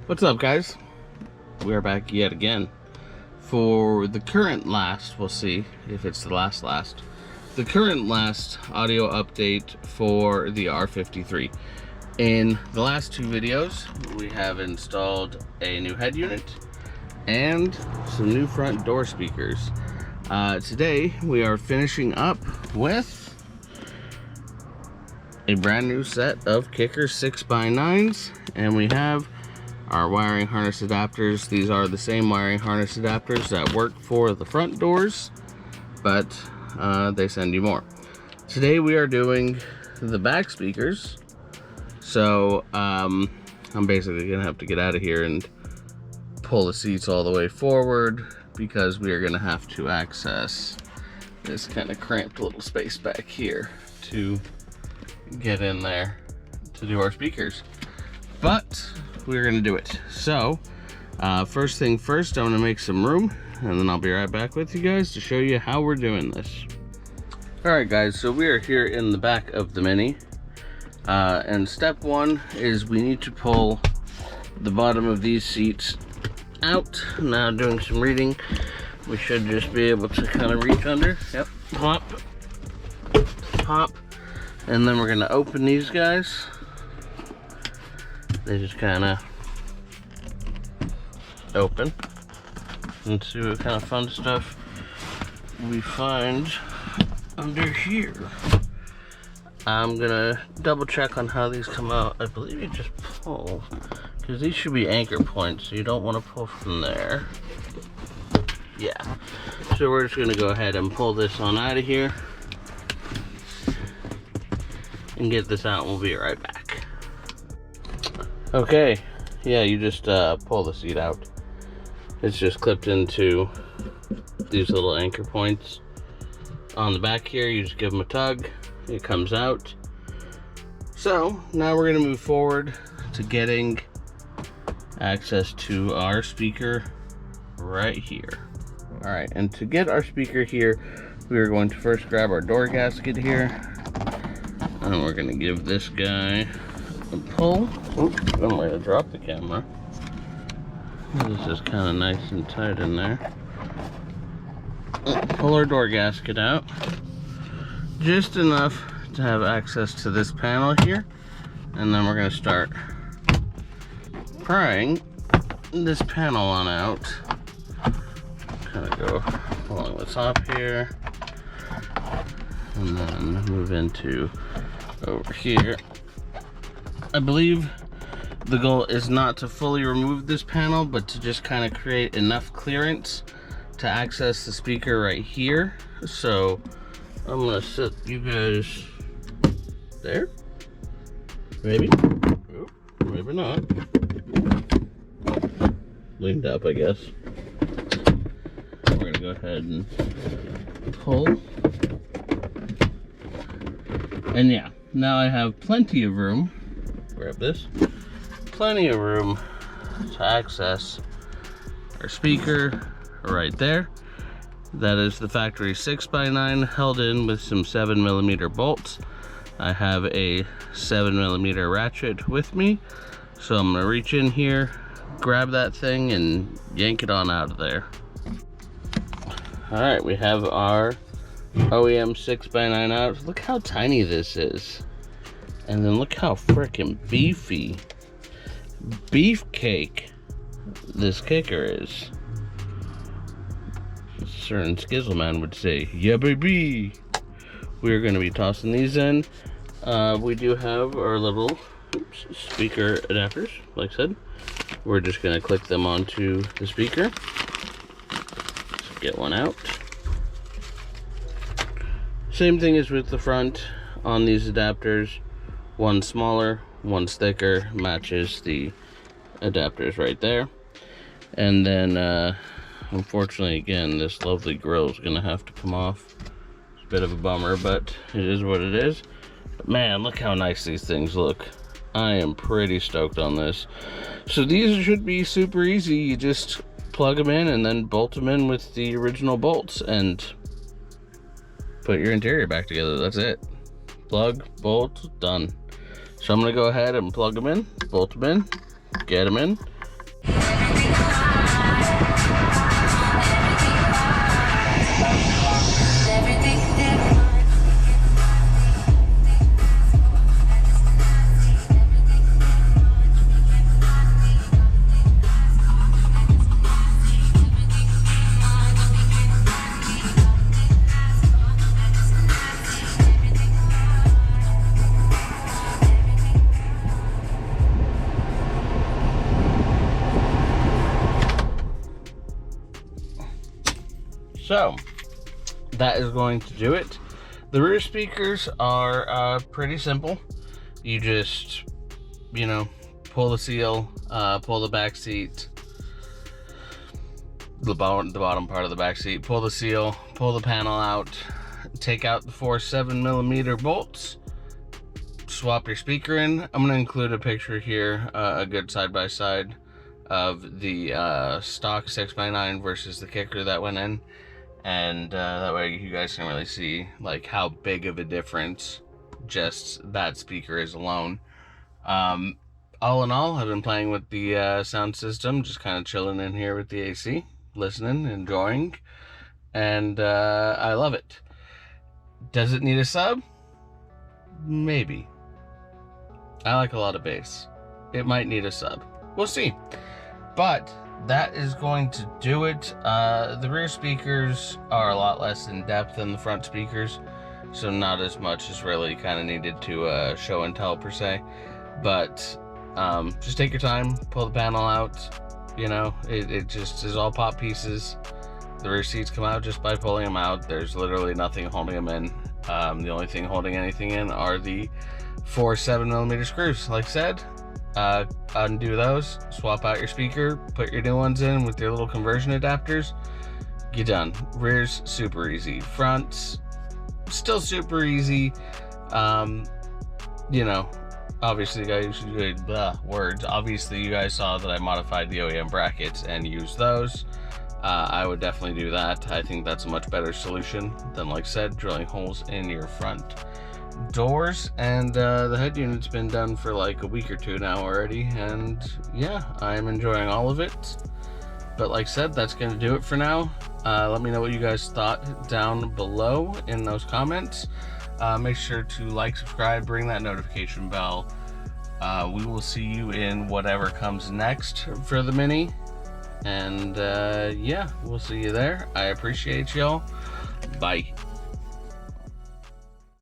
What's up, guys? We are back yet again for the current last, we'll see if it's the last, the current last audio update for the R53. In the last two videos, we have installed a new head unit and some new front door speakers. Today, we are finishing up with a brand new set of KICKER 6x9s, and we have our wiring harness adapters. These are the same wiring harness adapters that work for the front doors, but they send you more. Today we are doing the back speakers, so I'm basically gonna have to get out of here and pull the seats all the way forward because we are gonna have to access this kind of cramped little space back here to get in there to do our speakers, but we're gonna do it. So first thing first, I'm gonna make some room and then I'll be right back with you guys to show you how we're doing this. All right, guys, so we are here in the back of the Mini, and step one is we need to pull the bottom of these seats out. Now doing some reading, we should just be able to kind of reach under. Yep, pop, pop, and then we're gonna open these guys. They just kind of open and see what kind of fun stuff we find under here. I'm gonna double check on how these come out. I believe you just pull, because these should be anchor points, so you don't want to pull from there. Yeah, so we're just gonna go ahead and pull this on out of here and get this out, and we'll be right back. Okay, yeah, you just pull the seat out. It's just clipped into these little anchor points on the back here. You just give them a tug, it comes out. So now we're gonna move forward to getting access to our speaker right here. All right, and to get our speaker here, we are going to first grab our door gasket here, and we're gonna give this guy a pull. Oops, I'm going to drop the camera. This is kind of nice and tight in there. Pull our door gasket out, just enough to have access to this panel here, and then we're going to start prying this panel on out. Kind of go along the top here, and then move into over here. I believe the goal is not to fully remove this panel, but to just kind of create enough clearance to access the speaker right here. So I'm gonna sit you guys there, maybe, oh, maybe not, leaned up, I guess. We're gonna go ahead and pull, and yeah, now I have plenty of room. Grab this. Plenty of room to access our speaker right there. That is the factory 6x9 held in with some 7mm bolts. I have a 7mm ratchet with me, so I'm gonna reach in here, grab that thing, and yank it on out of there. All right, we have our OEM 6x9 out. Look how tiny this is. And then look how freaking beefy, beefcake this KICKER is. A certain Skizzleman would say, yeah baby. We're gonna be tossing these in. We do have our little speaker adapters, like I said. We're just gonna click them onto the speaker. Let's get one out. Same thing as with the front on these adapters. One smaller, one's thicker, matches the adapters right there. And then unfortunately, again, this lovely grill is gonna have to come off. It's a bit of a bummer, but it is what it is. But man, look how nice these things look. I am pretty stoked on this. So these should be super easy. You just plug them in and then bolt them in with the original bolts and put your interior back together. That's it. Plug, bolt, done. So I'm gonna go ahead and plug them in, bolt them in, get them in, So that is going to do it. The rear speakers are pretty simple. You just, you know, pull the seal, pull the back seat, the bottom part of the back seat, pull the seal, pull the panel out, take out the 4 7mm bolts, swap your speaker in. I'm going to include a picture here, a good side-by-side of the stock 6x9 versus the Kicker that went in, and that way you guys can really see like how big of a difference just that speaker is alone. All in all, I've been playing with the sound system, just kind of chilling in here with the AC, listening, enjoying, and I love it. Does it need a sub? Maybe. I like a lot of bass. It might need a sub. We'll see. But that is going to do it. The rear speakers are a lot less in depth than the front speakers, so not as much is really kind of needed to show and tell per se. But just take your time, pull the panel out. You know, it just is all pop pieces. The rear seats come out just by pulling them out. There's literally nothing holding them in. The only thing holding anything in are the 4 7mm screws. Like I said, undo those, swap out your speaker, put your new ones in with your little conversion adapters. You're done. Rear's super easy. Front's still super easy. You know, obviously, guys, obviously, you guys saw that I modified the OEM brackets and used those. I would definitely do that. I think that's a much better solution than, like I said, drilling holes in your front doors. And the head unit's been done for like a week or two now already, and yeah, I'm enjoying all of it. But like I said, that's going to do it for now. Let me know what you guys thought down below in those comments. Make sure to like, subscribe, ring that notification bell. We will see you in whatever comes next for the Mini. And yeah, we'll see you there. I appreciate y'all. Bye.